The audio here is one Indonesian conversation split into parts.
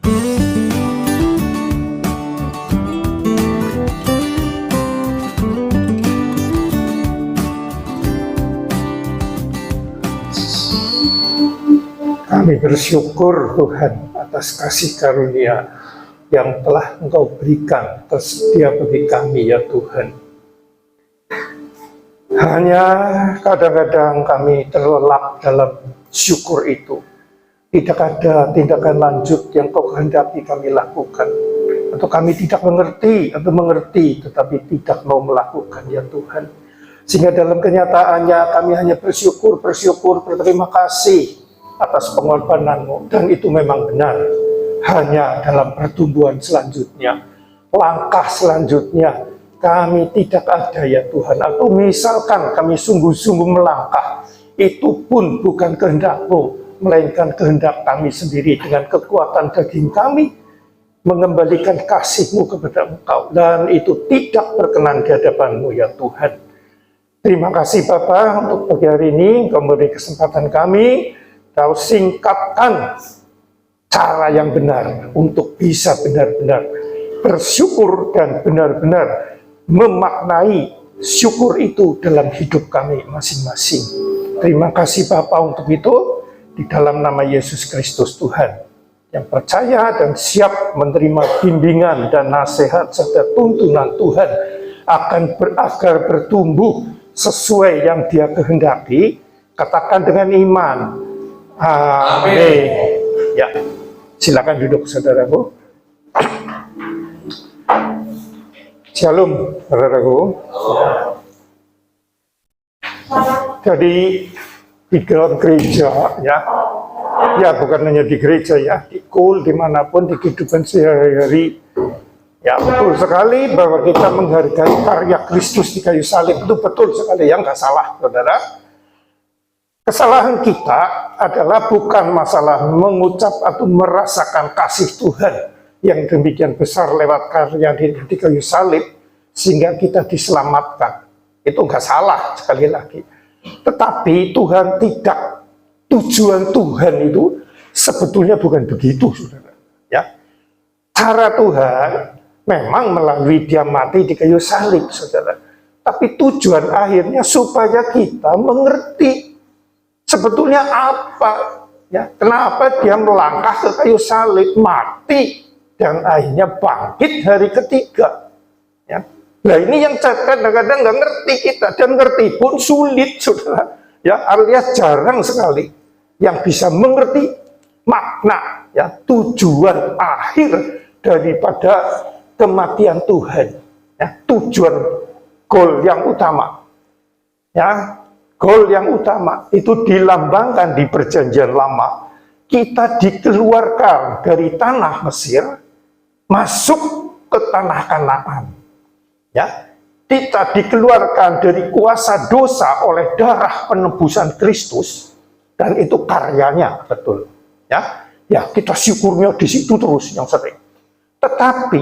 Kami bersyukur Tuhan atas kasih karunia yang telah Engkau berikan tersedia bagi kami ya Tuhan. Hanya kadang-kadang kami terlelap dalam syukur itu. Tidak ada tindakan lanjut yang Kau kehendaki kami lakukan. Atau kami tidak mengerti atau mengerti tetapi tidak mau melakukan ya Tuhan. Sehingga dalam kenyataannya kami hanya bersyukur, berterima kasih atas pengorbanan-Mu, dan itu memang benar. Hanya dalam pertumbuhan selanjutnya, langkah selanjutnya, kami tidak ada ya Tuhan. Atau misalkan kami sungguh-sungguh melangkah, itu pun bukan kehendak-Mu, melainkan kehendak kami sendiri dengan kekuatan daging kami, mengembalikan kasih-Mu kepada Engkau, dan itu tidak berkenan di hadapan-Mu ya Tuhan. Terima kasih Bapa untuk pagi hari ini, Engkau memberi kesempatan kami. Kau singkatkan cara yang benar untuk bisa benar-benar bersyukur dan benar-benar memaknai syukur itu dalam hidup kami masing-masing. Terima kasih Bapa untuk itu, di dalam nama Yesus Kristus Tuhan, yang percaya dan siap menerima bimbingan dan nasihat serta tuntunan Tuhan agar bertumbuh sesuai yang Dia kehendaki. Katakan dengan iman. Amin. Ya, silakan duduk saudaraku. Shalom saudaraku. Jadi di dalam gereja ya bukan hanya di gereja ya, di kul dimanapun di kehidupan sehari-hari. Ya betul sekali bahwa kita menghargai karya Kristus di kayu salib, itu betul sekali, yang nggak salah saudara. Kesalahan kita adalah bukan masalah mengucap atau merasakan kasih Tuhan yang demikian besar lewat karya di kayu salib sehingga kita diselamatkan. Itu nggak salah sekali lagi. Tetapi Tuhan tidak, tujuan Tuhan itu sebetulnya bukan begitu, saudara. Ya, cara Tuhan memang melalui Dia mati di kayu salib, saudara. Tapi tujuan akhirnya supaya kita mengerti sebetulnya apa, ya, kenapa Dia melangkah ke kayu salib, mati, dan akhirnya bangkit hari ketiga. Ya. Nah ini yang kadang-kadang nggak ngerti kita, dan ngerti pun sulit, saudara. Ya, alias jarang sekali yang bisa mengerti makna, ya, tujuan akhir daripada kematian Tuhan. Ya, tujuan goal yang utama. Ya. Goal yang utama itu dilambangkan di Perjanjian Lama. Kita dikeluarkan dari tanah Mesir, masuk ke tanah Kanaan. Ya, kita dikeluarkan dari kuasa dosa oleh darah penebusan Kristus, dan itu karyanya, betul. Ya, ya kita syukurnya di situ terus yang sering. Tetapi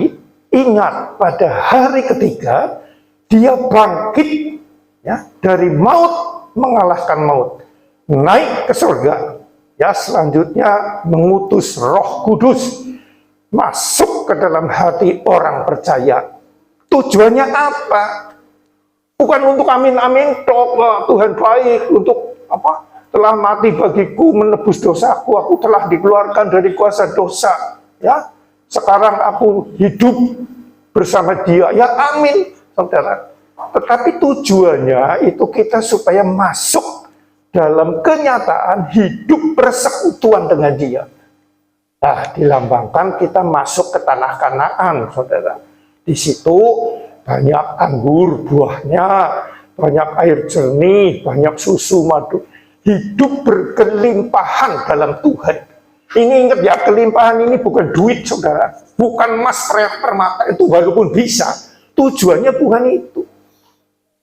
ingat, pada hari ketiga Dia bangkit, ya, dari maut, mengalahkan maut, naik ke surga, ya, selanjutnya mengutus Roh Kudus masuk ke dalam hati orang percaya. Tujuannya apa? Bukan untuk amin-amin tok, Tuhan baik, untuk apa? Telah mati bagiku, menebus dosaku, aku telah dikeluarkan dari kuasa dosa, ya. Sekarang aku hidup bersama Dia, ya amin, saudara. Tetapi tujuannya itu kita supaya masuk dalam kenyataan hidup persekutuan dengan Dia. Nah, dilambangkan kita masuk ke tanah Kanaan, saudara. Di situ banyak anggur buahnya, banyak air jernih, banyak susu madu. Hidup berkelimpahan dalam Tuhan. Ini ingat ya, kelimpahan ini bukan duit, saudara. Bukan emas, perak, permata, itu walaupun bisa. Tujuannya bukan itu.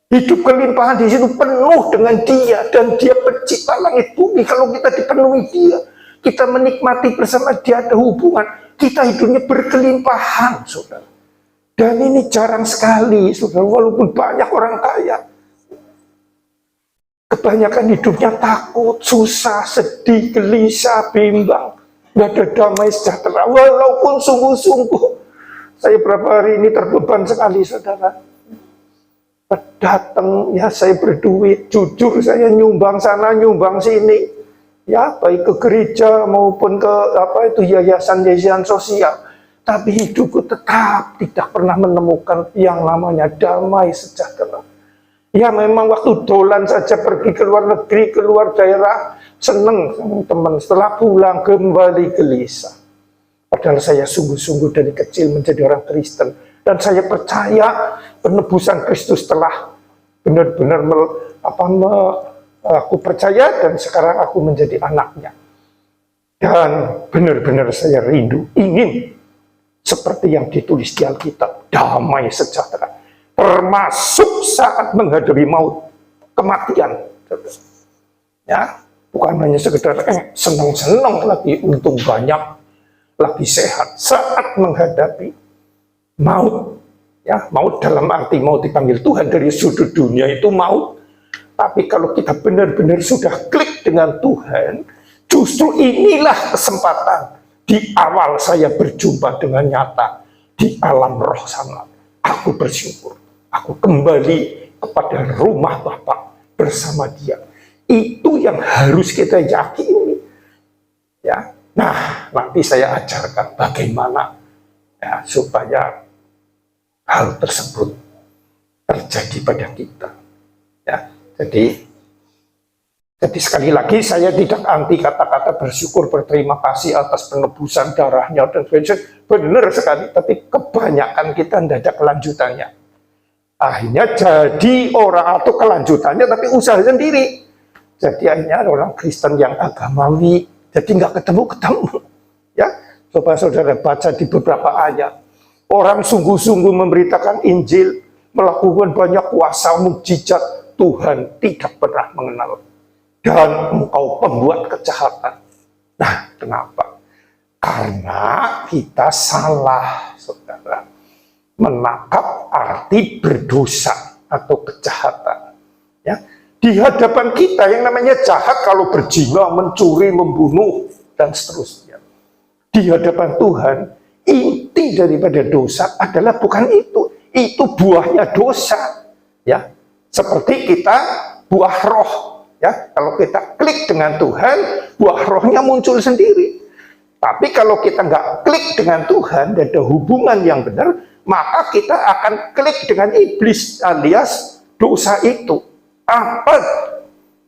Hidup kelimpahan di situ penuh dengan Dia, dan Dia pencipta langit bumi. Kalau kita dipenuhi Dia, kita menikmati bersama Dia, ada hubungan, kita hidupnya berkelimpahan, saudara. Dan ini jarang sekali, saudara, walaupun banyak orang kaya. Kebanyakan hidupnya takut, susah, sedih, gelisah, bimbang. nggak ada damai sejahtera. Walaupun sungguh-sungguh, saya berapa hari ini terbeban sekali, saudara. Datang, ya saya berduit, jujur saya nyumbang sana, nyumbang sini. Ya, baik ke gereja maupun ke yayasan-yayasan sosial. Tapi hidupku tetap tidak pernah menemukan yang namanya damai sejahtera. Ya memang waktu dolan saja pergi ke luar negeri, ke luar daerah, seneng sama teman. Setelah pulang kembali gelisah. Padahal saya sungguh-sungguh dari kecil menjadi orang Kristen. Dan saya percaya penebusan Kristus telah benar-benar aku percaya, dan sekarang aku menjadi anaknya. Dan benar-benar saya rindu, ingin seperti yang ditulis di Alkitab, damai sejahtera. Termasuk saat menghadapi maut, kematian. Ya, bukan hanya sekedar senang-senang lagi, untung banyak, lagi sehat. Saat menghadapi maut, ya maut dalam arti maut dipanggil Tuhan dari sudut dunia itu maut. Tapi kalau kita benar-benar sudah klik dengan Tuhan, justru inilah kesempatan di awal saya berjumpa dengan nyata di alam roh sana. Aku bersyukur, aku kembali kepada rumah Bapa bersama Dia. Itu yang harus kita yakini. Ya, nah nanti saya ajarkan bagaimana ya supaya hal tersebut terjadi pada kita. Ya, jadi sekali lagi saya tidak anti kata-kata bersyukur, berterima kasih atas penebusan darahnya dan sebagainya. Benar sekali, tapi kebanyakan kita tidak ada kelanjutannya. Akhirnya jadi orang atau kelanjutannya tapi usaha sendiri. Jadi akhirnya orang Kristen yang agamawi, jadi nggak ketemu-ketemu. Ya, coba saudara baca di beberapa ayat. Orang sungguh-sungguh memberitakan Injil, melakukan banyak kuasa mukjizat, Tuhan tidak pernah mengenal. Dan engkau pembuat kejahatan. Nah, kenapa? Karena kita salah, saudara, menangkap arti berdosa atau kejahatan. Ya, di hadapan kita yang namanya jahat kalau berzina, mencuri, membunuh, dan seterusnya. Di hadapan Tuhan, inti daripada dosa adalah bukan itu buahnya dosa. Ya, seperti kita buah roh. Ya, kalau kita klik dengan Tuhan, buah rohnya muncul sendiri. Tapi kalau kita nggak klik dengan Tuhan, dan ada hubungan yang benar, maka kita akan klik dengan iblis alias dosa itu. Apa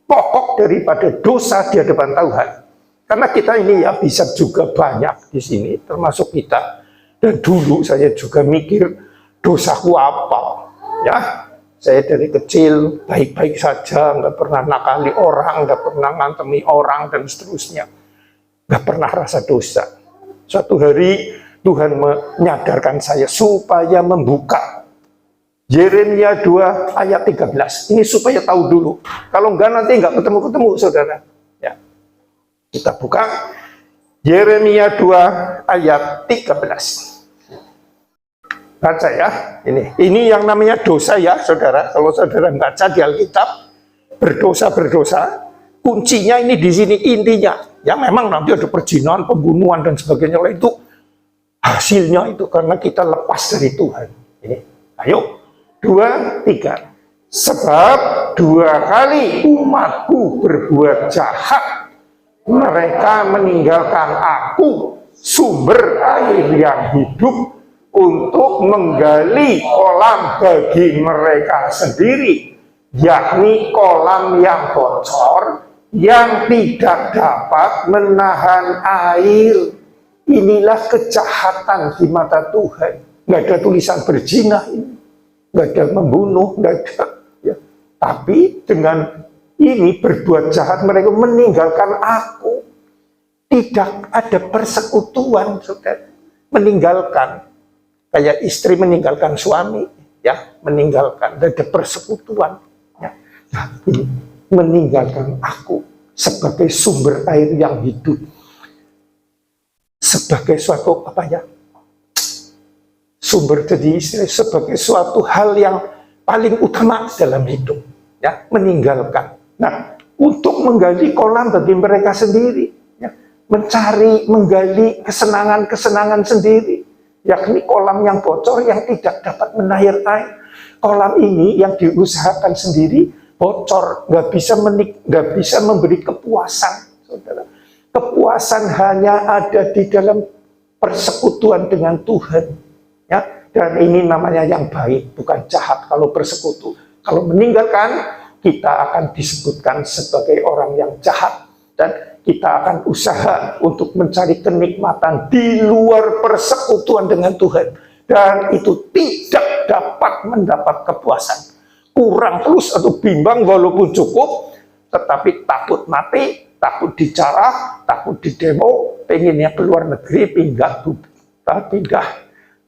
pokok daripada dosa di hadapan Tuhan? Karena kita ini ya bisa juga banyak di sini, termasuk kita. Dan dulu saya juga mikir, dosaku apa? Ya, saya dari kecil baik-baik saja, nggak pernah nakali orang, nggak pernah ngantemi orang, dan seterusnya. Nggak pernah rasa dosa. Suatu hari Tuhan menyadarkan saya supaya membuka Yeremia 2 ayat 13. Ini supaya tahu dulu. Kalau enggak nanti nggak ketemu-ketemu, saudara. Ya. Kita buka Yeremia 2 ayat 13. Baca ya, ini yang namanya dosa ya, saudara. Kalau saudara baca di Alkitab, berdosa, kuncinya ini di sini intinya. Ya memang nanti ada perzinahan, pembunuhan dan sebagainya, itu hasilnya itu karena kita lepas dari Tuhan. Ini, ayo, 2, 3. Sebab 2 kali umatku berbuat jahat, mereka meninggalkan aku, sumber air yang hidup, untuk menggali kolam bagi mereka sendiri, yakni kolam yang bocor, yang tidak dapat menahan air. Inilah kejahatan di mata Tuhan. Nggak ada tulisan berzina ini, nggak ada membunuh, nggak ada. Ya. Tapi dengan ini berbuat jahat, mereka meninggalkan aku. Tidak ada persekutuan, saudara. Meninggalkan. Kayak istri meninggalkan suami, ya, meninggalkan, ada persekutuan, ya. Nah, ini meninggalkan aku sebagai sumber air yang hidup, sebagai suatu apa ya, sumber jadi istri, sebagai suatu hal yang paling utama dalam hidup, ya, meninggalkan. Nah, untuk menggali kolam bagi mereka sendiri, ya, mencari, menggali kesenangan-kesenangan sendiri, yakni kolam yang bocor yang tidak dapat menair air. Kolam ini yang diusahakan sendiri bocor, nggak bisa memberi kepuasan, saudara. Kepuasan hanya ada di dalam persekutuan dengan Tuhan, ya. Dan ini namanya yang baik, bukan jahat kalau bersekutu. Kalau meninggalkan, kita akan disebutkan sebagai orang yang jahat, dan kita akan usaha untuk mencari kenikmatan di luar persekutuan dengan Tuhan, dan itu tidak dapat mendapat kepuasan. Kurang terus atau bimbang walaupun cukup, tetapi takut mati, takut dijarah, takut didemo, pengennya keluar negeri, pindah.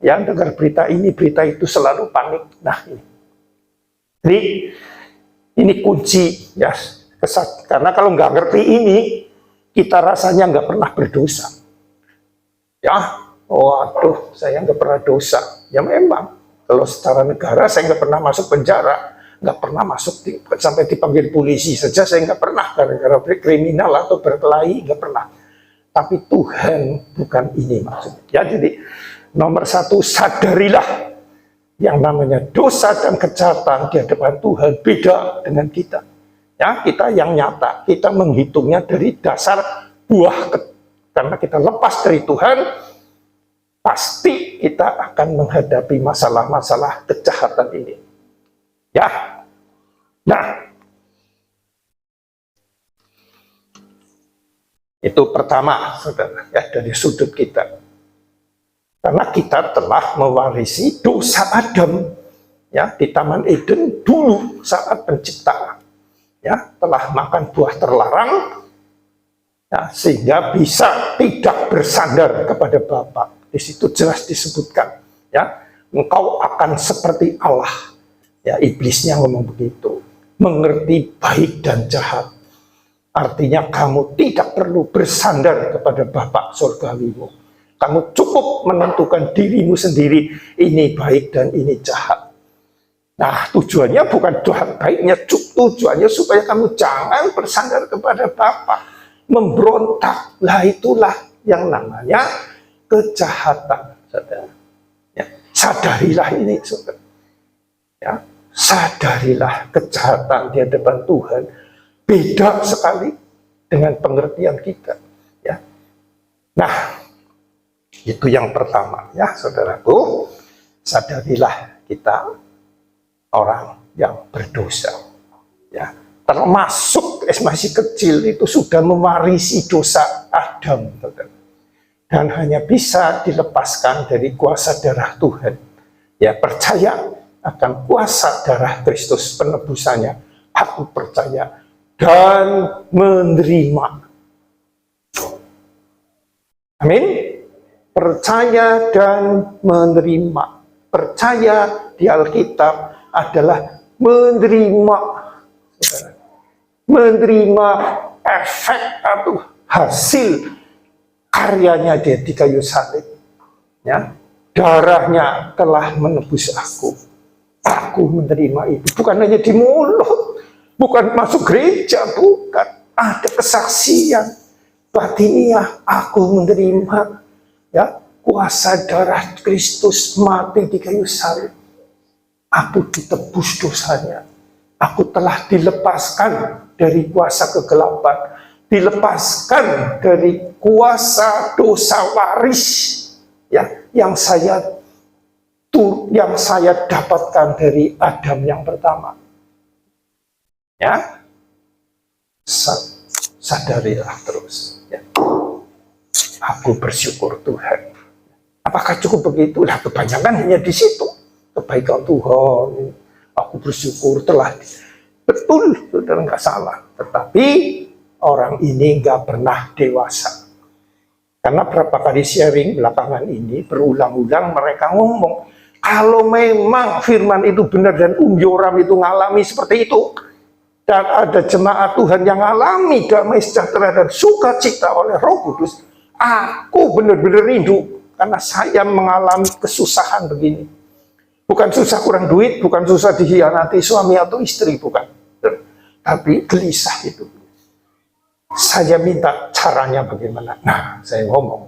Yang dengar berita ini, berita itu selalu panik. Nah ini. Jadi ini kunci ya, karena kalau nggak ngerti ini, kita rasanya nggak pernah berdosa. Ya, waduh, saya nggak pernah dosa. Ya memang, kalau secara negara saya nggak pernah masuk penjara, nggak pernah sampai dipanggil polisi saja saya nggak pernah gara-gara kriminal atau berkelahi, nggak pernah. Tapi Tuhan bukan ini maksudnya. Ya, jadi nomor satu, sadarilah yang namanya dosa dan kejahatan di hadapan Tuhan beda dengan kita. Ya, kita yang nyata, kita menghitungnya dari dasar buah. Karena kita lepas dari Tuhan, pasti kita akan menghadapi masalah-masalah kejahatan ini. Ya, nah, itu pertama, saudara, ya, dari sudut kita. Karena kita telah mewarisi dosa Adam, ya, di Taman Eden dulu saat penciptaan, ya, telah makan buah terlarang, ya, sehingga bisa tidak bersandar kepada Bapa. Di situ jelas disebutkan, ya, engkau akan seperti Allah. Ya, iblisnya ngomong begitu, mengerti baik dan jahat. Artinya kamu tidak perlu bersandar kepada Bapa surgawimu. Kamu cukup menentukan dirimu sendiri, ini baik dan ini jahat. Nah, tujuannya bukan jahat baiknya, tujuannya supaya kamu jangan bersandar kepada Bapa, memberontak. Lah itulah yang namanya kejahatan, saudara. Ya, sadarilah ini, saudara. Ya, sadarilah kejahatan di hadapan Tuhan beda sekali dengan pengertian kita, ya. Nah, itu yang pertama, ya, saudaraku. Sadarilah kita orang yang berdosa, ya. Termasuk masih kecil itu sudah mewarisi dosa Adam, saudara. Dan hanya bisa dilepaskan dari kuasa darah Tuhan. Ya, percaya akan kuasa darah Kristus penebusannya. Aku percaya dan menerima. Amin. Percaya dan menerima. Percaya di Alkitab adalah menerima. Menerima efek atau hasil karyanya dia di kayu salib. Ya, darahnya telah menebus aku. Aku menerima itu, bukan hanya di mulut, bukan masuk gereja, bukan. Ada kesaksian batiniah, aku menerima, ya, kuasa darah Kristus mati di kayu salib. Aku ditebus dosanya. Aku telah dilepaskan dari kuasa kegelapan, dilepaskan dari kuasa dosa waris, ya, yang saya dapatkan dari Adam yang pertama. Ya, sadarilah terus. Ya. Aku bersyukur Tuhan. Apakah cukup begitu? Lah, kebanyakan hanya di situ. Kebaikan Tuhan. Aku bersyukur telah. Betul, saudara, nggak salah. Tetapi orang ini nggak pernah dewasa. Karena berapa kali sharing belakangan ini berulang-ulang mereka ngomong, kalau memang firman itu benar dan Yoram itu ngalami seperti itu, dan ada jemaat Tuhan yang alami damai sejahtera dan sukacita oleh Roh Kudus, aku benar-benar rindu karena saya mengalami kesusahan begini. Bukan susah kurang duit, bukan susah dikhianati suami atau istri, bukan. Tapi gelisah itu. Saya minta caranya bagaimana. Nah, saya ngomong,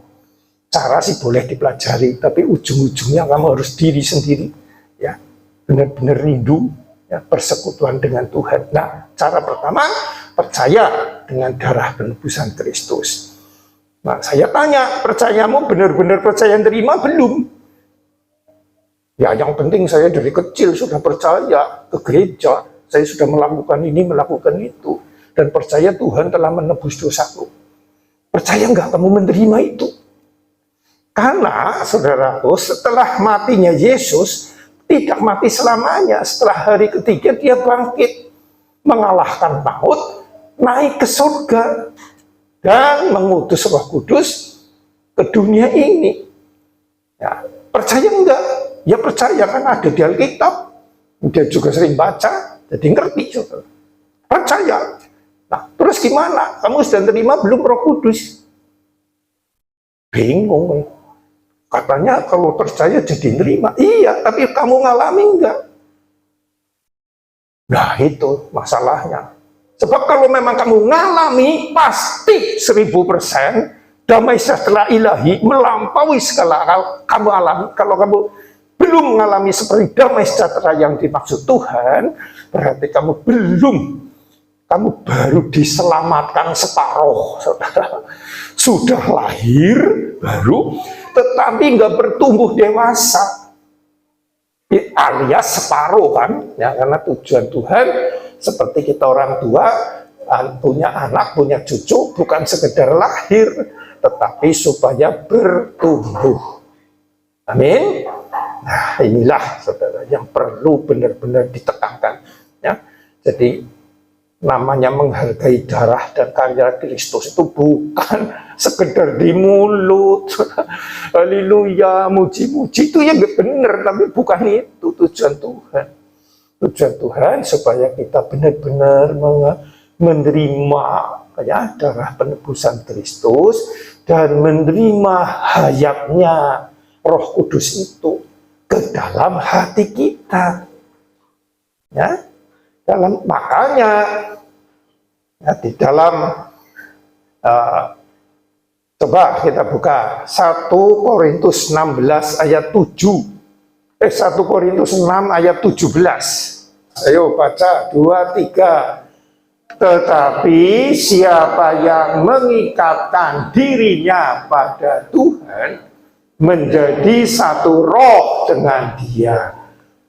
cara sih boleh dipelajari, tapi ujung-ujungnya kamu harus diri sendiri, ya, benar-benar rindu, ya, persekutuan dengan Tuhan. Nah, cara pertama, percaya dengan darah penebusan Kristus. Nah, saya tanya, percayamu benar-benar percaya terima belum? Ya, yang penting saya dari kecil sudah percaya ke gereja, saya sudah melakukan ini, melakukan itu, dan percaya Tuhan telah menebus dosaku. Percaya nggak kamu menerima itu? Karena, saudaraku, setelah matinya Yesus, tidak mati selamanya. Setelah hari ketiga, dia bangkit, mengalahkan maut, naik ke surga, dan mengutus Roh Kudus ke dunia ini. Ya, percaya enggak? Ya percaya, kan ada di Alkitab. Dia juga sering baca, jadi ngerti. Saudara. Percaya. Nah, terus gimana? Kamu sudah terima belum Roh Kudus? Bingung. Katanya kalau percaya jadi nerima. Iya, tapi kamu ngalami enggak? Nah, itu masalahnya. Sebab kalau memang kamu ngalami, pasti 1000% damai sejahtera ilahi melampaui segala hal kamu alami. Kalau kamu belum mengalami seperti damai sejahtera yang dimaksud Tuhan, berarti kamu belum. Kamu baru diselamatkan separuh, saudara. Sudah lahir baru, tetapi nggak bertumbuh dewasa. Alias separuh kan, ya, karena tujuan Tuhan seperti kita orang tua punya anak, punya cucu, bukan sekedar lahir, tetapi supaya bertumbuh. Amin. Nah, inilah saudara yang perlu benar-benar ditekankan. Ya, jadi namanya menghargai darah dan karya Kristus itu bukan sekedar di mulut. Haleluya, muji-muji itu ya benar, tapi bukan itu tujuan Tuhan. Tujuan Tuhan supaya kita benar-benar menerima, ya, darah penebusan Kristus dan menerima hayatnya Roh Kudus itu ke dalam hati kita. Ya, makanya ya, di dalam coba kita buka 1 Korintus 16 ayat 7. 1 Korintus 6 ayat 17. Ayo baca 2, 3. Tetapi siapa yang mengikatkan dirinya pada Tuhan menjadi satu roh dengan Dia.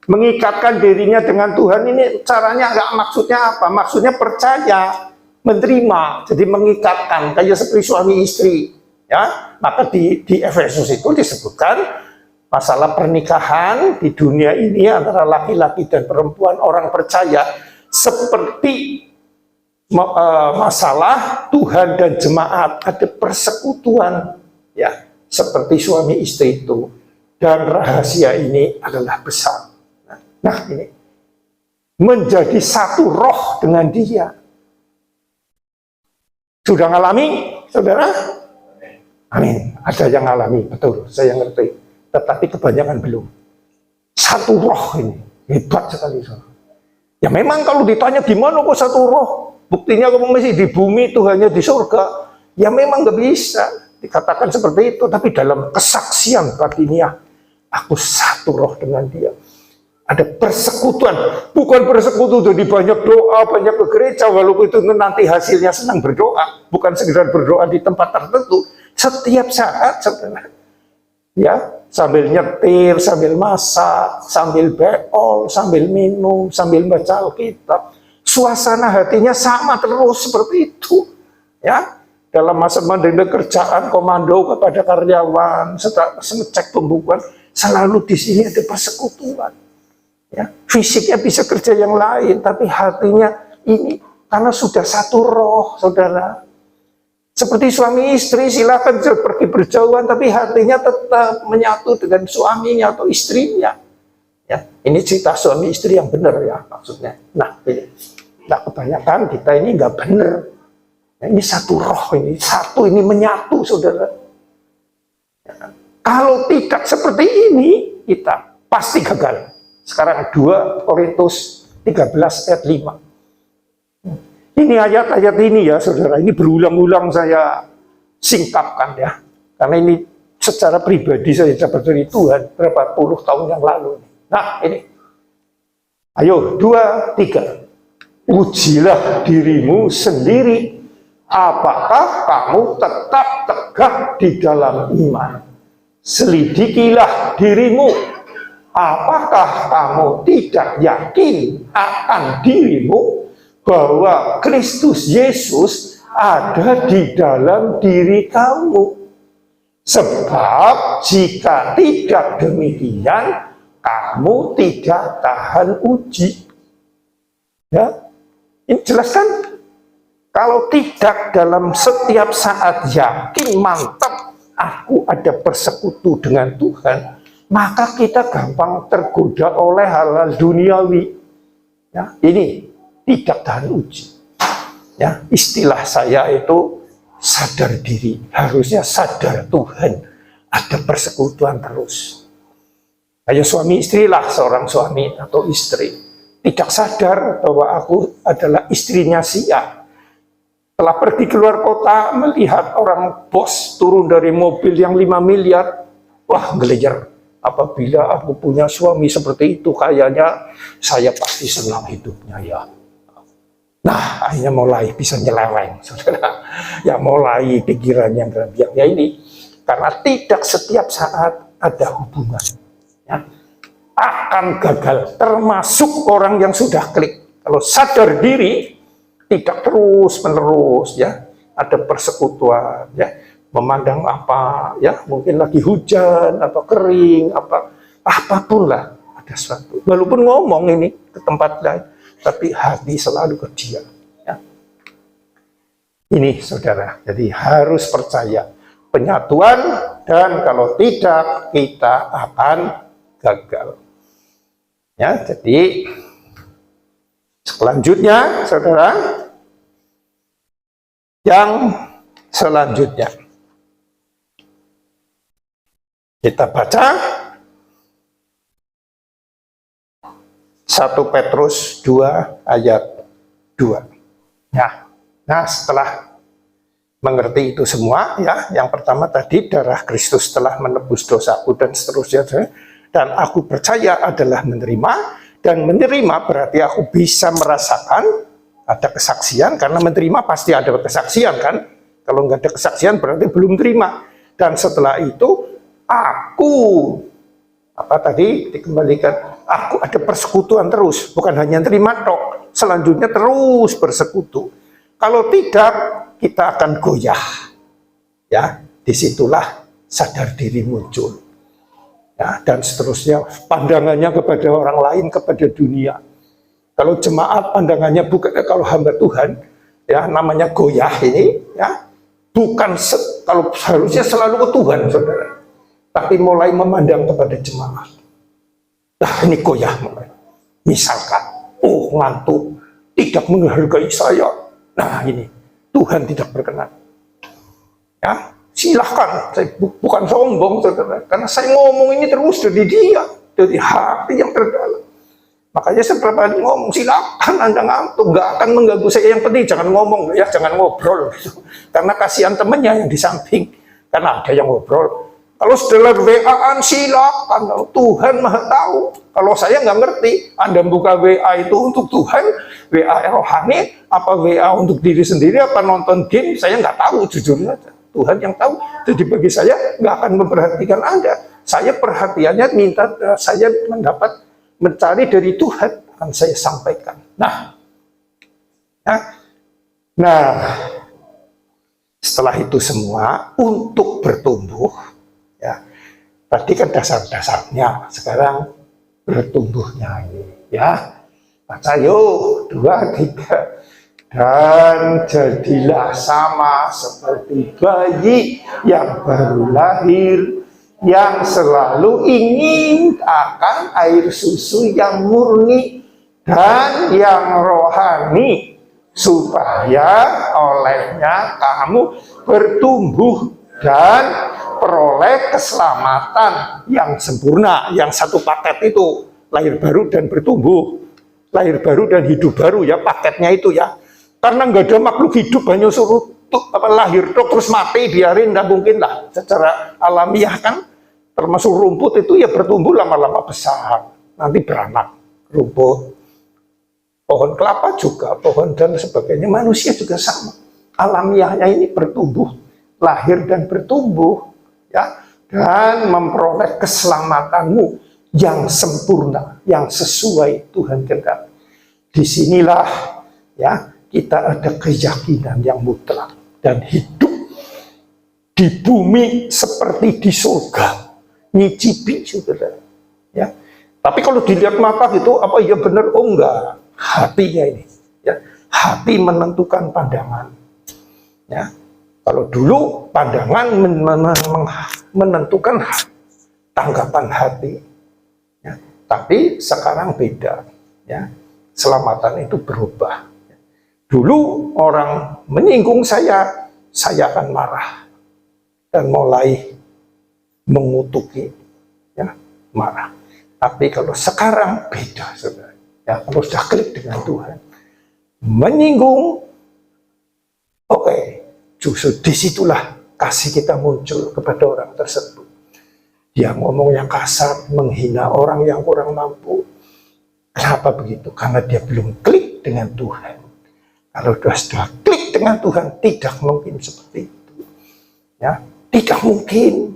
Mengikatkan dirinya dengan Tuhan ini caranya nggak, maksudnya apa? Maksudnya percaya, menerima, jadi mengikatkan, kayak seperti suami istri, ya. Maka di Efesus itu disebutkan masalah pernikahan di dunia ini antara laki-laki dan perempuan orang percaya seperti masalah Tuhan dan jemaat, ada persekutuan, ya, seperti suami istri itu, dan rahasia ini adalah besar. Nah, ini menjadi satu roh dengan Dia. Sudah ngalami, saudara? Amin. Ada yang ngalami, betul, saya ngerti. Tetapi kebanyakan belum. Satu roh ini, hebat sekali, saudara. Ya memang kalau ditanya gimana kok satu roh? Buktinya kamu masih di bumi, Tuhannya di surga. Ya memang nggak bisa dikatakan seperti itu. Tapi dalam kesaksian batiniah, aku satu roh dengan Dia. Ada persekutuan, bukan persekutu jadi banyak doa, banyak ke gereja, walaupun itu nanti hasilnya senang berdoa, bukan sekedar berdoa di tempat tertentu, setiap saat, saudara. Ya, sambil nyetir, sambil masak, sambil beol, sambil minum, sambil baca Alkitab, suasana hatinya sama terus seperti itu. Ya, dalam masa menerima kerjaan, komando kepada karyawan, setelah ngecek pembukuan, selalu di sini ada persekutuan. Ya, fisiknya bisa kerja yang lain, tapi hatinya ini karena sudah satu roh, saudara. Seperti suami istri, silakan pergi berjauhan, tapi hatinya tetap menyatu dengan suaminya atau istrinya. Ya, ini cerita suami istri yang benar ya maksudnya. Nah, ini, nah kebanyakan kita ini nggak benar. Ya, ini satu roh, ini satu, ini menyatu, saudara. Ya, kalau tidak seperti ini, kita pasti gagal. Sekarang 2 Korintus 13 ayat 5. Ini ayat-ayat ini ya saudara, ini berulang-ulang saya singkapkan ya. Karena ini secara pribadi saya dapat dari Tuhan berapa puluh tahun yang lalu. Nah ini, ayo 2, 3. Ujilah dirimu sendiri. Apakah kamu tetap tegak di dalam iman? Selidikilah dirimu. Apakah kamu tidak yakin akan dirimu bahwa Kristus Yesus ada di dalam diri kamu? Sebab jika tidak demikian, kamu tidak tahan uji. Ya, ini jelaskan. Kalau tidak dalam setiap saat yakin mantap aku ada persekutu dengan Tuhan, maka kita gampang tergoda oleh hal-hal duniawi. Ya, ini tidak tahan uji. Ya, istilah saya itu sadar diri, harusnya sadar Tuhan ada persekutuan terus. Ayo suami istrilah, seorang suami atau istri tidak sadar bahwa aku adalah istrinya si A. Setelah pergi keluar kota, melihat orang bos turun dari mobil yang 5 miliar, wah gelejar. Apabila aku punya suami seperti itu, kayaknya saya pasti senang hidupnya ya. Nah, akhirnya mulai bisa nyeleweng, saudara. Ya mulai pikirannya berbiak. Ya ini, karena tidak setiap saat ada hubungan. Ya, akan gagal, termasuk orang yang sudah klik. Kalau sadar diri, tidak terus menerus ya ada persekutuan ya, memandang apa ya, mungkin lagi hujan atau kering apapun lah, ada sesuatu walaupun ngomong ini ke tempat lain tapi hati selalu ke dia ya. Ini saudara, jadi harus percaya penyatuan, dan kalau tidak kita akan gagal ya. Jadi selanjutnya, saudara, yang selanjutnya kita baca 1 Petrus 2 ayat 2. Ya. Nah, setelah mengerti itu semua, ya, yang pertama tadi darah Kristus telah menebus dosaku dan seterusnya, dan aku percaya adalah menerima. Dan menerima berarti aku bisa merasakan ada kesaksian, karena menerima pasti ada kesaksian kan. Kalau nggak ada kesaksian berarti belum terima. Dan setelah itu aku dikembalikan, aku ada persekutuan terus, bukan hanya terima tok, selanjutnya terus bersekutu. Kalau tidak kita akan goyah. Ya, disitulah sadar diri muncul. Ya, dan seterusnya pandangannya kepada orang lain, kepada dunia. Kalau jemaat pandangannya bukan, kalau hamba Tuhan ya namanya goyah ini ya, bukan kalau harusnya selalu ke Tuhan saudara, tapi mulai memandang kepada jemaat. Nah ini goyah mulai. Misalkan ngantuk, tidak menghargai saya, nah ini Tuhan tidak berkenan ya. Silahkan, saya bukan sombong saudara, karena saya ngomong ini terus dari dia, dari hati yang terdalam. Makanya seberapa kali ngomong, silakan Anda ngantuk, nggak akan mengganggu saya. Yang penting jangan ngomong ya, jangan ngobrol gitu. Karena kasihan temennya yang di samping, karena ada yang ngobrol. Kalau setelah WA-an silakan, Tuhan Maha tahu. Kalau saya nggak ngerti, Anda buka WA itu untuk Tuhan, WA rohani, apa WA untuk diri sendiri, apa nonton game, saya nggak tahu jujur saja. Tuhan yang tahu. Jadi bagi saya nggak akan memperhatikan Anda. Saya perhatiannya minta saya mencari dari Tuhan, akan saya sampaikan. Nah, setelah itu semua untuk bertumbuh, ya tadi kan dasar-dasarnya, sekarang bertumbuhnya ini, ya. Baca yuk 2, 3. Dan jadilah sama seperti bayi yang baru lahir, yang selalu ingin akan air susu yang murni dan yang rohani, supaya olehnya kamu bertumbuh dan peroleh keselamatan yang sempurna. Yang satu paket itu, lahir baru dan bertumbuh, lahir baru dan hidup baru ya, paketnya itu ya. Karena nggak ada makhluk hidup, hanya suruh lahir terus mati, biarin, nggak mungkin lah. Secara alamiah kan, termasuk rumput itu ya bertumbuh lama-lama besar, nanti beranak, rumput. Pohon kelapa juga, pohon dan sebagainya, manusia juga sama. Alamiahnya ini bertumbuh, lahir dan bertumbuh, ya, dan memperoleh keselamatanmu yang sempurna, yang sesuai Tuhan kehendaki. Disinilah ya kita ada keyakinan yang mutlak dan hidup di bumi seperti di surga, nyicipi saudara. Ya, tapi kalau dilihat mata gitu, apa ya benar? Oh enggak, hatinya ini. Ya, hati menentukan pandangan. Ya, kalau dulu pandangan menentukan tanggapan hati. Ya, tapi sekarang beda. Ya, keselamatan itu berubah. Dulu orang menyinggung saya akan marah dan mulai mengutuki, ya, marah. Tapi kalau sekarang beda, saudara. Ya, kalau sudah klik dengan Tuhan, menyinggung, oke, justru disitulah kasih kita muncul kepada orang tersebut. Dia ngomong yang kasar, menghina orang yang kurang mampu. Kenapa begitu? Karena dia belum klik dengan Tuhan. Kalau sudah klik dengan Tuhan, tidak mungkin seperti itu. Ya, tidak mungkin.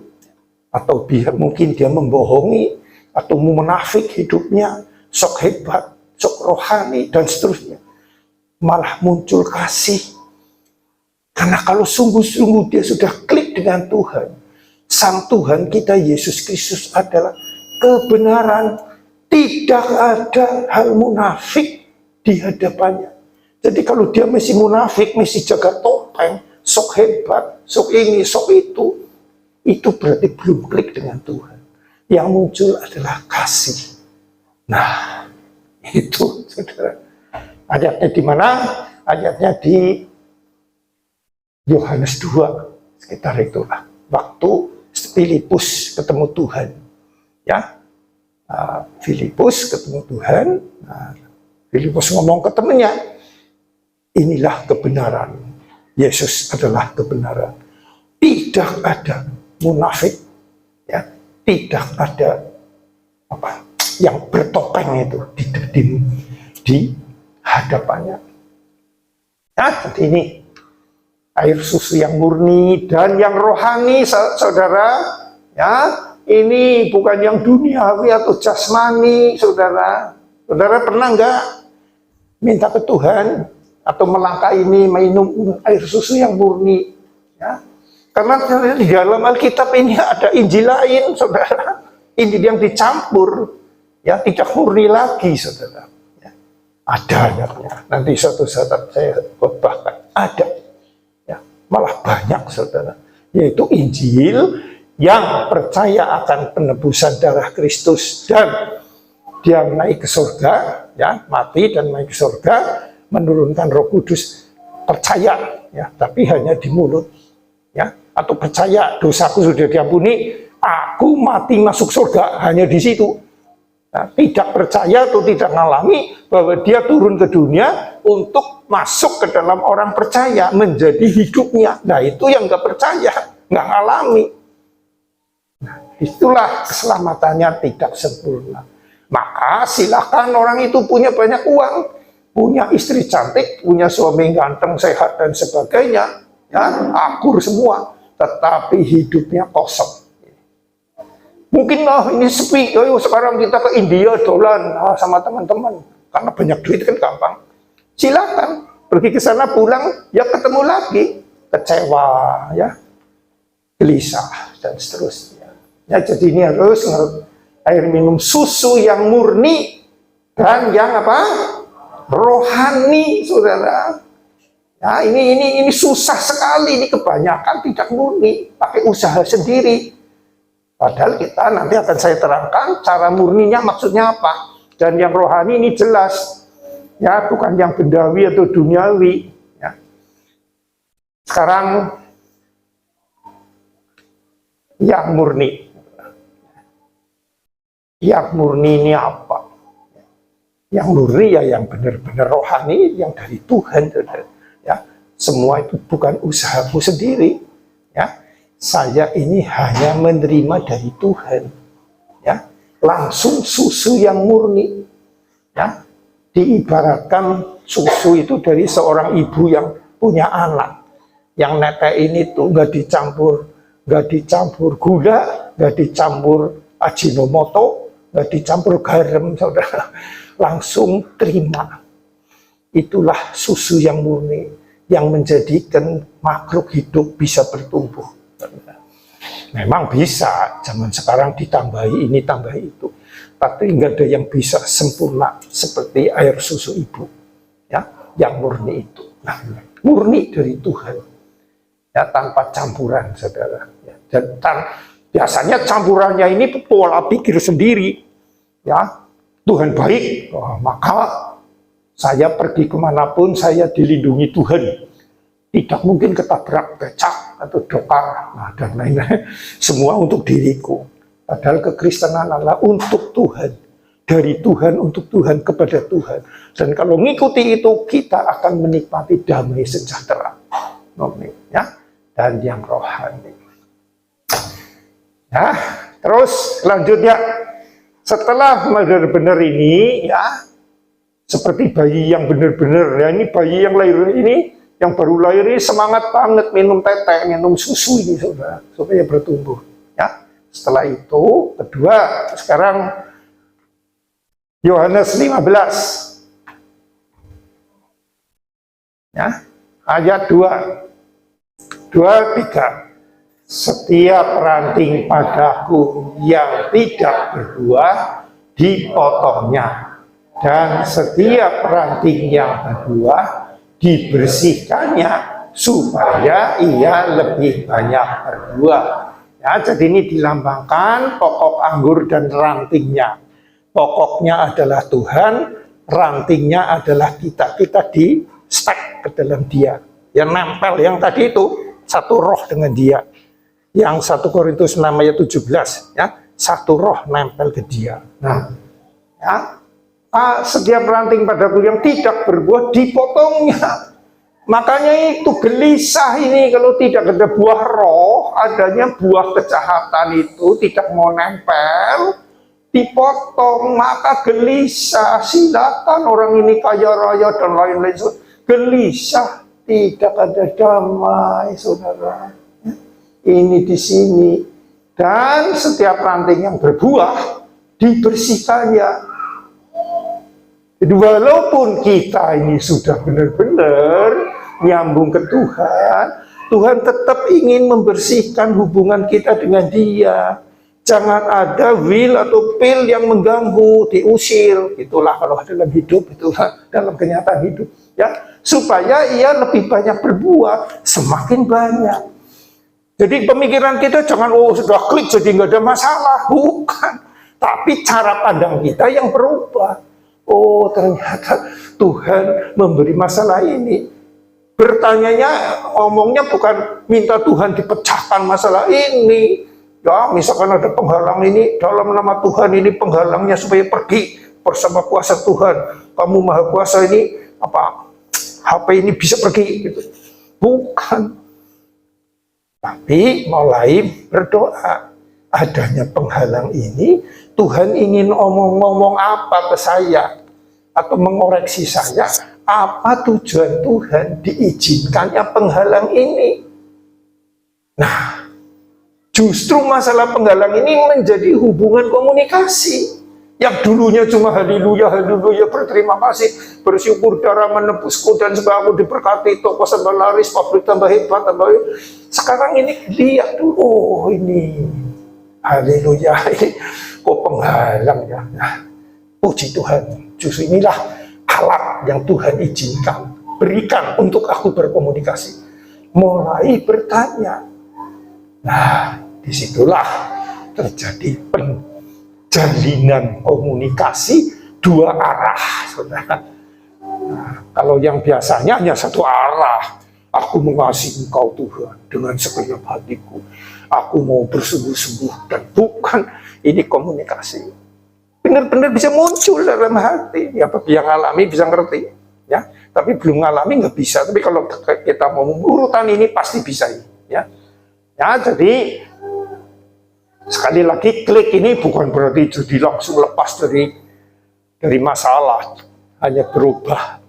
Atau mungkin dia membohongi, atau munafik hidupnya, sok hebat, sok rohani, dan seterusnya. Malah muncul kasih. Karena kalau sungguh-sungguh dia sudah klik dengan Tuhan, Sang Tuhan kita Yesus Kristus adalah kebenaran. Tidak ada hal munafik di hadapannya. Jadi kalau dia masih munafik, masih jaga topeng, sok hebat, sok ini, sok itu berarti belum klik dengan Tuhan. Yang muncul adalah kasih. Nah, itu saudara. Ayatnya di mana? Ayatnya di Yohanes 2, sekitar itulah. Waktu Filipus ketemu Tuhan. Ya, Filipus ketemu Tuhan. Filipus ngomong ke temannya, inilah kebenaran. Yesus adalah kebenaran. Tidak ada munafik, ya, tidak ada apa yang bertopeng itu di hadapannya. Nah, jadi ini air susu yang murni dan yang rohani, saudara. Ya, ini bukan yang duniawi atau jasmani, saudara. Saudara pernah nggak minta ke Tuhan atau melangkah ini minum air susu yang murni? Ya, karena di dalam Alkitab ini ada Injil lain, saudara. Injil yang dicampur, ya, tidak murni lagi, saudara. Ya, ada adanya. Nanti suatu saat saya bahkan ada, ya, malah banyak, saudara. Yaitu Injil yang percaya akan penebusan darah Kristus dan dia naik ke surga, ya, mati dan naik ke surga, menurunkan Roh Kudus, percaya, ya, tapi hanya di mulut, ya, atau percaya dosaku sudah diampuni, aku mati masuk surga, hanya di situ. Nah, tidak percaya atau tidak mengalami bahwa dia turun ke dunia untuk masuk ke dalam orang percaya, menjadi hidupnya. Nah, itu yang nggak percaya, nggak ngalami. Nah, itulah keselamatannya tidak sempurna. Maka silahkan orang itu punya banyak uang, punya istri cantik, punya suami ganteng, sehat dan sebagainya, ya, akur semua, tetapi hidupnya kosong. Mungkin ini sepi, ayo sekarang kita ke India dolan sama teman-teman, karena banyak duit kan gampang. Silakan pergi ke sana, pulang ya ketemu lagi, kecewa, ya, gelisah dan seterusnya. Ya, jadi ini harus air minum susu yang murni dan yang apa? Rohani, saudara. Ya, ini susah sekali, ini kebanyakan tidak murni, pakai usaha sendiri. Padahal kita nanti akan saya terangkan cara murninya maksudnya apa. Dan yang rohani ini jelas, ya, bukan yang bendawi atau duniawi. Ya. Sekarang yang murni. Yang murni ini apa? Yang murni ya yang benar-benar rohani, yang dari Tuhan. semua itu bukan usahaku sendiri, ya. Saya ini hanya menerima dari Tuhan, ya. Langsung susu yang murni, ya. Diibaratkan susu itu dari seorang ibu yang punya anak, yang netein itu nggak dicampur gula, nggak dicampur ajinomoto, nggak dicampur garam, saudara. Langsung terima. Itulah susu yang murni, yang menjadikan makhluk hidup bisa bertumbuh. Memang bisa, zaman sekarang ditambahi ini, tambahi itu. Tapi nggak ada yang bisa sempurna seperti air susu ibu, ya, yang murni itu. Nah, murni dari Tuhan, ya, tanpa campuran, saudara. Ya, dan biasanya campurannya ini pola pikir sendiri, ya. Tuhan baik, maka saya pergi kemanapun saya dilindungi Tuhan. Tidak mungkin ketabrak becak atau dokar, nah, dan lain-lain. Semua untuk diriku. Padahal kekristenan adalah untuk Tuhan, dari Tuhan untuk Tuhan kepada Tuhan. Dan kalau mengikuti itu, kita akan menikmati damai sejahtera, ya, dan yang rohani. Ya, terus selanjutnya, setelah benar-benar ini, ya, seperti bayi yang benar-benar, ya, ini bayi yang lahir ini, yang baru lahir ini semangat banget minum tetek, minum susu ini, saudara, supaya bertumbuh. Ya. Setelah itu, kedua, sekarang Yohanes 15. Ya, ayat 2, 3. Setiap ranting padaku yang tidak berbuah, dipotongnya. Dan setiap ranting yang berbuah, dibersihkannya, supaya ia lebih banyak berbuah. Ya, jadi ini dilambangkan pokok anggur dan rantingnya. Pokoknya adalah Tuhan, rantingnya adalah kita. Kita di stek ke dalam Dia. Yang nempel, yang tadi itu satu roh dengan Dia. Yang 1 Korintus 6 ayat 17, ya, satu roh nempel ke Dia. Nah, ya, setiap ranting padaku yang tidak berbuah, dipotongnya. Makanya itu gelisah ini kalau tidak ada buah roh, adanya buah kejahatan itu tidak mau nempel, dipotong, maka gelisah. Silakan orang ini kaya raya dan lain-lain, gelisah, tidak ada damai, saudara. Ini di sini. Dan setiap ranting yang berbuah dibersihkannya. Jadi walaupun kita ini sudah benar-benar nyambung ke Tuhan, Tuhan tetap ingin membersihkan hubungan kita dengan Dia. Jangan ada will atau pil yang mengganggu, diusir. Itulah kalau dalam hidup, itulah dalam kenyataan hidup. Ya, supaya ia lebih banyak berbuah, semakin banyak. Jadi pemikiran kita jangan, oh sudah klik jadi nggak ada masalah. Bukan. Tapi cara pandang kita yang berubah. Oh, ternyata Tuhan memberi masalah ini. Bertanyanya, omongnya bukan minta Tuhan dipecahkan masalah ini. Ya, misalkan ada penghalang ini, dalam nama Tuhan ini penghalangnya supaya pergi bersama kuasa Tuhan. Kamu maha kuasa ini, HP ini bisa pergi. Gitu. Bukan. Tapi mulai berdoa. Adanya penghalang ini, Tuhan ingin ngomong apa ke saya, atau mengoreksi saya, apa tujuan Tuhan diizinkannya penghalang ini. Nah, justru masalah penghalang ini menjadi hubungan komunikasi. Yang dulunya cuma haleluya, haleluya, berterima kasih, bersyukur darah menebusku dan sebab aku diberkati, toko tambah laris, pabrik tambah hebat, tambah hebat. Sekarang ini lihat dulu, oh ini haleluya, ini kok penghalang ya. Nah, puji Tuhan, justru inilah alat yang Tuhan izinkan, berikan untuk aku berkomunikasi. Mulai bertanya. Nah, disitulah terjadi penjalinan komunikasi dua arah, saudara. Nah, kalau yang biasanya hanya satu arah, aku mengasihi Engkau Tuhan dengan segenap hatiku. Aku mau bersungguh-sungguh, dan bukan ini komunikasi. Benar-benar bisa muncul dalam hati. Ya, bagi yang alami bisa ngerti. Ya, tapi belum ngalami nggak bisa. Tapi kalau kita mau urutan ini pasti bisa ya. Ya, jadi sekali lagi klik ini bukan berarti jadi langsung lepas dari masalah, hanya berubah.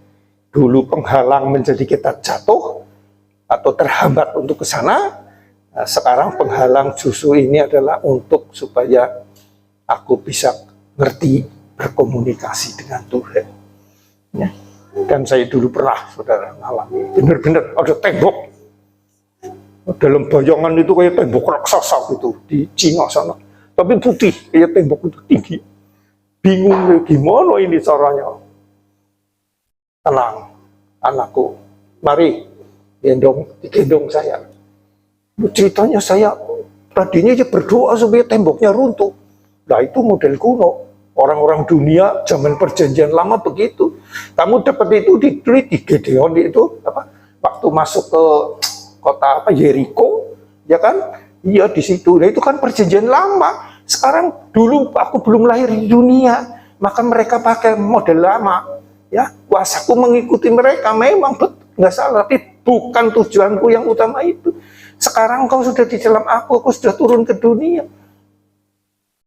Dulu penghalang menjadi kita jatuh atau terhambat untuk ke sana. Nah, sekarang penghalang justru ini adalah untuk supaya aku bisa ngerti berkomunikasi dengan Tuhan. Ya. Dan saya dulu pernah, saudara, mengalami benar-benar ada tembok dalam bayangan itu kayak tembok raksasa gitu di Cina sana, tapi putih kayak tembok itu tinggi. Bingung gimana ini caranya. Tenang, anakku, mari digendong saya. Ceritanya saya tadinya aja berdoa supaya temboknya runtuh. Nah itu model kuno. Orang-orang dunia zaman perjanjian lama begitu. Kamu dapat itu di Gideon itu apa? Waktu masuk ke kota apa Yeriko, ya kan? Iya di situ. Nah itu kan perjanjian lama. Sekarang dulu aku belum lahir di dunia, maka mereka pakai model lama. Ya, kuasaku mengikuti mereka memang nggak salah, tapi bukan tujuanku yang utama itu. Sekarang kau sudah di dalam aku sudah turun ke dunia.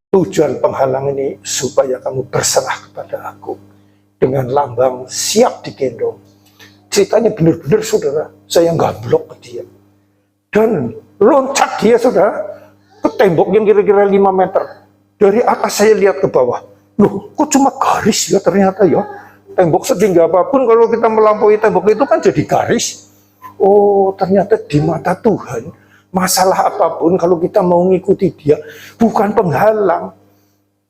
Tujuan penghalang ini supaya kamu berserah kepada aku dengan lambang siap digendong. Ceritanya benar-benar saudara, saya nggak blok ke dia dan loncat dia saudara ke tembok yang kira-kira 5 meter. Dari atas saya lihat ke bawah, loh kok cuma garis ya ternyata ya. Tembok setinggi apapun kalau kita melampaui tembok itu kan jadi garis. Oh ternyata di mata Tuhan masalah apapun kalau kita mau ngikuti dia bukan penghalang,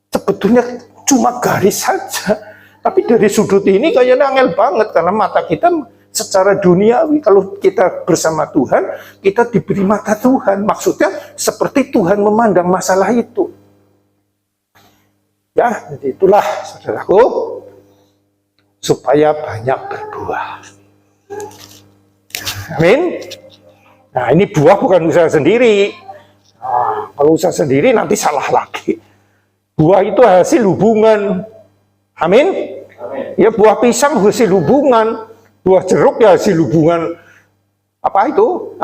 sebetulnya cuma garis saja. Tapi dari sudut ini kayaknya angel banget karena mata kita secara duniawi. Kalau kita bersama Tuhan, kita diberi mata Tuhan. Maksudnya seperti Tuhan memandang masalah itu. Ya, jadi itulah saudaraku, supaya banyak berbuah. Amin. Nah ini buah bukan usaha sendiri. Nah, kalau usaha sendiri nanti salah lagi. Buah itu hasil hubungan. Amin. Ya buah pisang hasil hubungan. Buah jeruk ya hasil hubungan. Apa itu?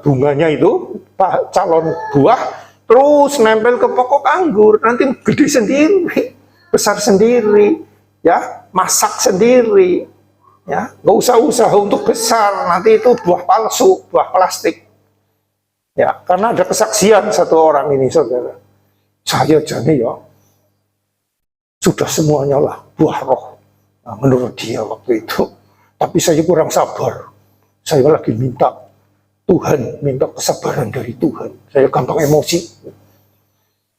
Bunganya itu calon buah terus nempel ke pokok anggur. Nanti gede sendiri, besar sendiri. Ya, masak sendiri, ya, nggak usah usaha untuk besar, nanti itu buah palsu, buah plastik, ya, karena ada kesaksian satu orang ini, saudara, saya jadi ya, sudah semuanya lah buah roh, nah, menurut dia waktu itu, tapi saya kurang sabar, saya lagi minta Tuhan, minta kesabaran dari Tuhan, saya gampang emosi,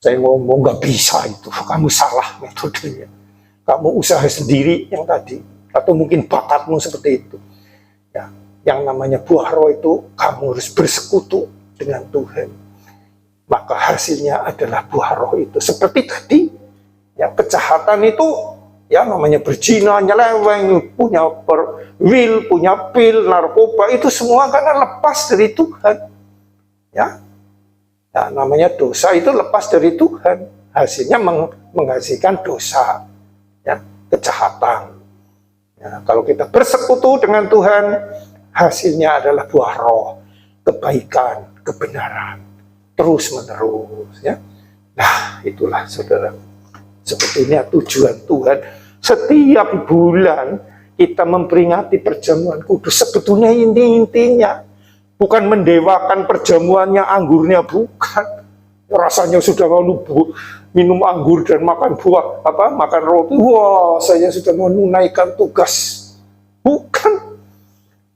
saya ngomong nggak bisa itu, kamu salah metodenya. Kamu usaha sendiri yang tadi, atau mungkin bakatmu seperti itu. Ya, yang namanya buah roh itu kamu harus bersekutu dengan Tuhan. Maka hasilnya adalah buah roh itu. Seperti tadi, ya kejahatan itu, ya namanya berzina, nyeleweng, punya will, punya pil, narkoba itu semua karena lepas dari Tuhan. Ya, ya namanya dosa itu lepas dari Tuhan. Hasilnya menghasilkan dosa. Ya, kejahatan. Ya, kalau kita bersekutu dengan Tuhan, hasilnya adalah buah roh, kebaikan, kebenaran, terus menerus. Ya, nah itulah saudara. Sebetulnya tujuan Tuhan setiap bulan kita memperingati perjamuan kudus. Sebetulnya ini intinya bukan mendewakan perjamuannya, anggurnya, bukan. Rasanya sudah mau minum anggur dan makan buah, makan roti, wah saya sudah menunaikan tugas. Bukan.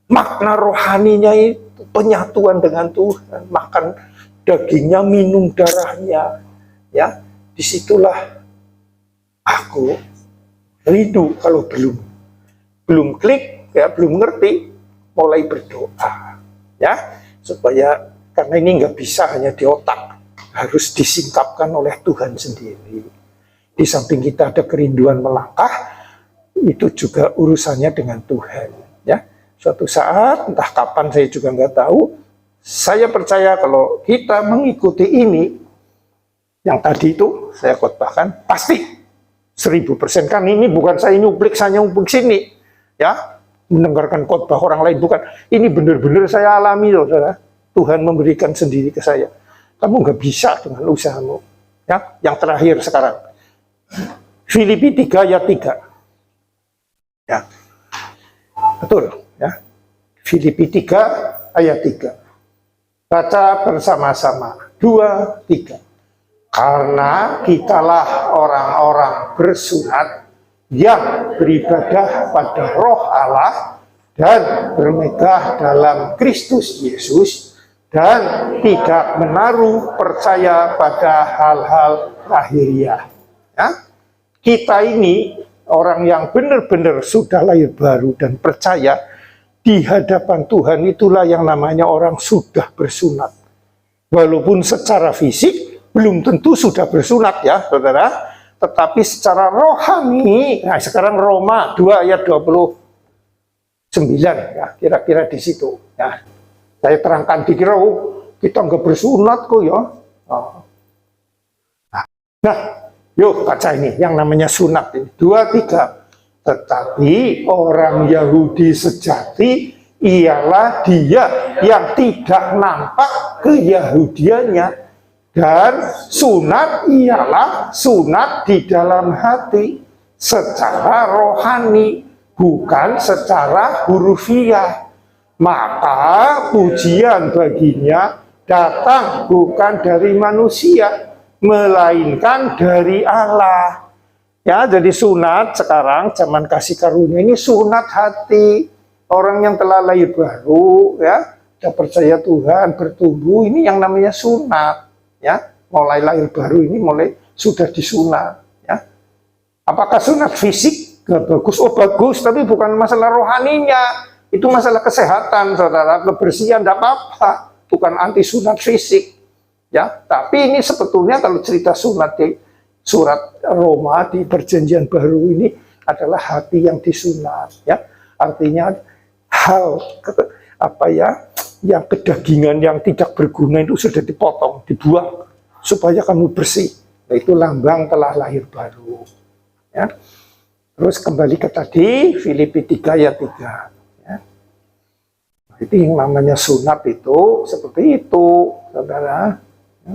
Makna rohaninya itu penyatuan dengan Tuhan, makan dagingnya, minum darahnya. Ya, disitulah aku rindu. Kalau belum klik, ya belum ngerti, mulai berdoa, ya supaya karena ini nggak bisa hanya di otak. Harus disingkapkan oleh Tuhan sendiri. Di samping kita ada kerinduan melangkah, itu juga urusannya dengan Tuhan. Ya, suatu saat, entah kapan saya juga nggak tahu, saya percaya kalau kita mengikuti ini, yang tadi itu saya khotbahkan, pasti 1000%. Kan ini bukan saya nyuplik sini, ya mendengarkan khotbah orang lain, bukan. Ini benar-benar saya alami loh, saudara. Tuhan memberikan sendiri ke saya. Kamu nggak bisa dengan usahamu. Ya, yang terakhir sekarang. Filipi 3 ayat 3. Ya. Betul, ya. Filipi 3 ayat 3. Baca bersama-sama. 2, 3. Karena kitalah orang-orang bersunat yang beribadah pada Roh Allah dan bermegah dalam Kristus Yesus dan tidak menaruh percaya pada hal-hal lahiriah. Ya? Kita ini orang yang benar-benar sudah lahir baru dan percaya di hadapan Tuhan, itulah yang namanya orang sudah bersunat. Walaupun secara fisik belum tentu sudah bersunat ya saudara, tetapi secara rohani, nah sekarang Roma 2 ayat 29 ya, kira-kira di situ ya. Saya terangkan dikira kita nggak bersunat kok ya. Nah, yuk baca ini yang namanya sunat ini 2, 3. Tetapi orang Yahudi sejati ialah dia yang tidak nampak keyahudiannya, dan sunat ialah sunat di dalam hati secara rohani, bukan secara hurufiah. Maka pujian baginya datang bukan dari manusia, melainkan dari Allah. Ya, jadi sunat sekarang zaman kasih karunia ini sunat hati. Orang yang telah lahir baru ya, sudah percaya Tuhan, bertumbuh, ini yang namanya sunat. Ya, mulai lahir baru ini mulai sudah disunat. Ya, apakah sunat fisik? Gak bagus, oh bagus, tapi bukan masalah rohaninya, itu masalah kesehatan, saudara, kebersihan, tidak apa-apa, bukan anti sunat fisik. Ya, tapi ini sebetulnya kalau cerita sunat di surat Roma di Perjanjian Baru ini adalah hati yang disunat. Ya, artinya hal apa ya? Yang kedagingan yang tidak berguna itu sudah dipotong, dibuang supaya kamu bersih. Nah, itu lambang telah lahir baru. Ya. Terus kembali ke tadi Filipi 3 ayat 3. Ya. Itu yang namanya sunat itu seperti itu, saudara. Ya.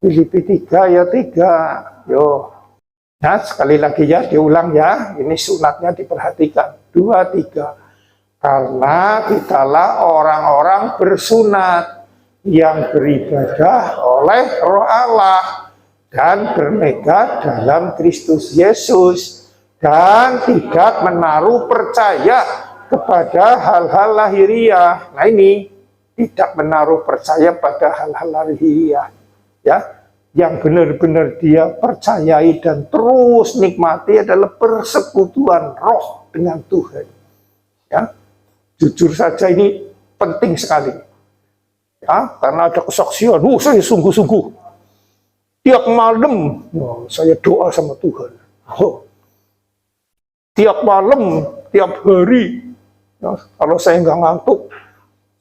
Filipi 3 ayat 3. Yo. Nah, sekali lagi ya, diulang ya. Ini sunatnya diperhatikan. 2, 3. Karena kitalah orang-orang bersunat yang beribadah oleh Roh Allah dan bermegah dalam Kristus Yesus dan tidak menaruh percaya kepada hal-hal lahiriah. Nah ini tidak menaruh percaya pada hal-hal lahiriah, ya. Yang benar-benar dia percayai dan terus nikmati adalah persekutuan roh dengan Tuhan. Ya. Jujur saja ini penting sekali. Ya, karena ada kesaksian, saya sungguh-sungguh. Tiap malam, saya doa sama Tuhan. Tiap malam, tiap hari, ya, kalau saya nggak ngantuk,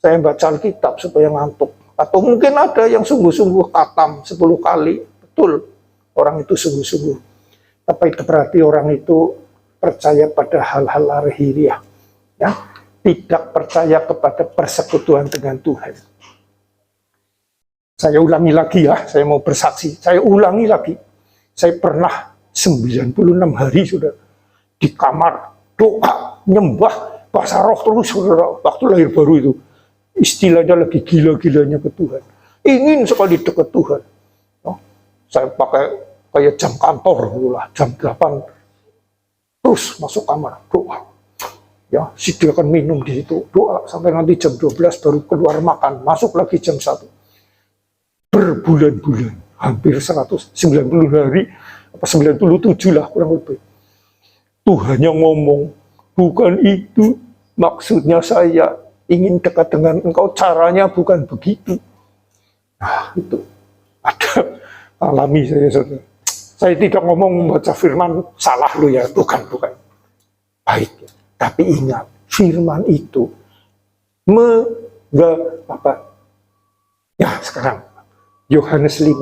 saya baca Alkitab supaya ngantuk. Atau mungkin ada yang sungguh-sungguh khatam 10 kali. Betul, orang itu sungguh-sungguh. Tapi berarti orang itu percaya pada hal-hal lahiriah. Ya. Tidak percaya kepada persekutuan dengan Tuhan. Saya ulangi lagi ya, saya mau bersaksi. Saya ulangi lagi. Saya pernah 96 hari sudah di kamar doa, nyembah, bahasa roh terus saudara. Waktu lahir baru itu. Istilahnya lagi gila-gilanya ke Tuhan. Ingin sekali dekat Tuhan. Saya pakai kayak jam kantor, jam 8. Terus masuk kamar, doa. Ya, sediakan minum di situ, doa sampai nanti jam 12 baru keluar makan, masuk lagi jam 1. Berbulan-bulan, hampir 190 hari, apa 97 lah kurang lebih. Tuhan yang ngomong, bukan itu maksudnya saya ingin dekat dengan engkau, caranya bukan begitu. Nah, itu ada alami saya, saudara. Saya tidak ngomong membaca firman salah lo ya, bukan. Baik. Tapi ingat, firman itu ya sekarang Yohanes 5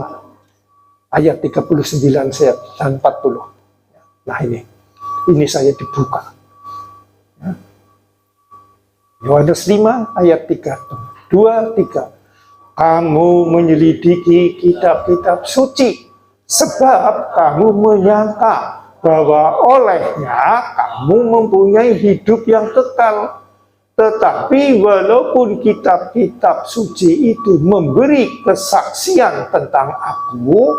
ayat 39 dan 40. Nah ini saya dibuka. Ya. Yohanes 5 ayat 3, 2, 3. Kamu menyelidiki kitab-kitab suci, sebab kamu menyangka bahwa olehnya kamu mempunyai hidup yang kekal. Tetapi walaupun kitab-kitab suci itu memberi kesaksian tentang aku,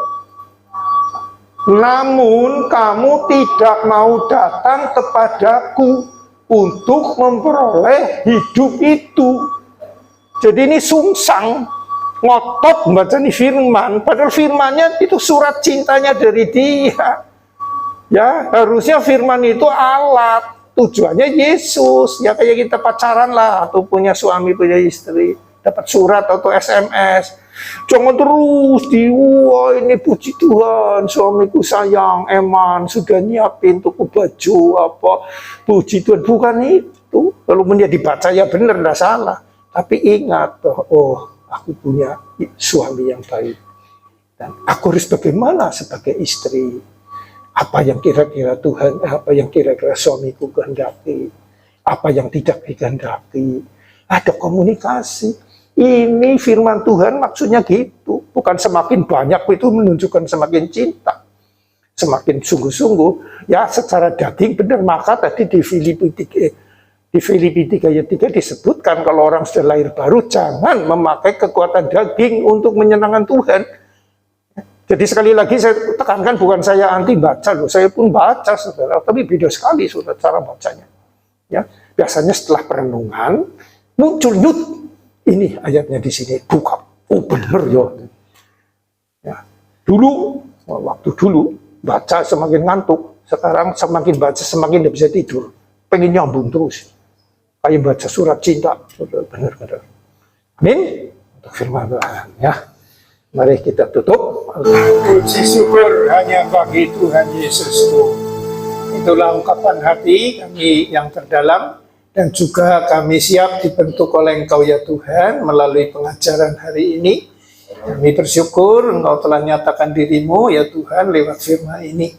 namun kamu tidak mau datang kepadaku untuk memperoleh hidup itu. Jadi ini sungsang, ngotot membaca nih firman, padahal firmannya itu surat cintanya dari dia. Ya, harusnya firman itu alat, tujuannya Yesus. Ya kayak kita pacaran lah, atau punya suami, punya istri, dapat surat atau SMS. Jangan terus wah ini puji Tuhan, suamiku sayang, eman, sudah nyiapin toko baju apa, puji Tuhan. Bukan itu. Kalau dia dibaca ya benar, tidak salah. Tapi ingat, oh aku punya suami yang baik, dan aku harus bagaimana sebagai istri. Apa yang kira-kira Tuhan, apa yang kira-kira suamiku kehendaki, apa yang tidak dikehendaki. Ada komunikasi. Ini firman Tuhan maksudnya gitu. Bukan semakin banyak itu menunjukkan semakin cinta, semakin sungguh-sungguh. Ya secara daging benar, maka tadi di Filipi 3 ayat 3 disebutkan kalau orang sudah lahir baru jangan memakai kekuatan daging untuk menyenangkan Tuhan. Jadi sekali lagi saya tekankan, bukan saya anti baca loh, saya pun baca saudara, tapi beda sekali saudara cara bacanya. Ya, biasanya setelah perenungan muncul ini ayatnya di sini, buka, oh bener ya. Dulu, waktu dulu baca semakin ngantuk, sekarang semakin baca semakin tidak bisa tidur, pengen nyambung terus, kayak baca surat cinta, bener-bener. Amin. Untuk firman Tuhan ya. Mari kita tutup. Puji syukur hanya bagi Tuhan Yesus. Itulah ungkapan hati kami yang terdalam, dan juga kami siap dibentuk oleh Engkau ya Tuhan melalui pengajaran hari ini. Kami bersyukur Engkau telah nyatakan dirimu ya Tuhan lewat firman ini,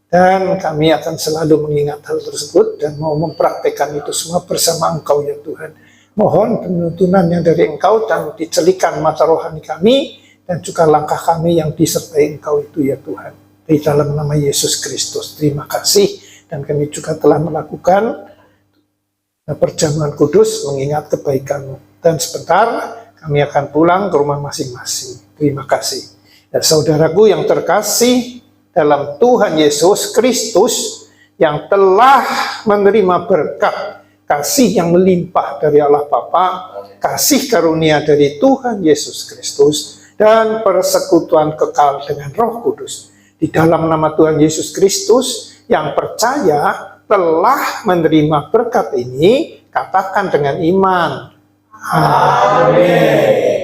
dan kami akan selalu mengingat hal tersebut dan mau mempraktekkan itu semua bersama Engkau ya Tuhan. Mohon penuntunannya dari Engkau dan dicelikan mata rohani kami, dan juga langkah kami yang disertai Engkau itu ya Tuhan. Di dalam nama Yesus Kristus, terima kasih. Dan kami juga telah melakukan perjamuan kudus mengingat kebaikan-Mu. Dan sebentar kami akan pulang ke rumah masing-masing. Terima kasih. Dan saudaraku yang terkasih dalam Tuhan Yesus Kristus, yang telah menerima berkat kasih yang melimpah dari Allah Bapa, kasih karunia dari Tuhan Yesus Kristus, dan persekutuan kekal dengan Roh Kudus. Di dalam nama Tuhan Yesus Kristus, yang percaya telah menerima berkat ini, katakan dengan iman. Amin.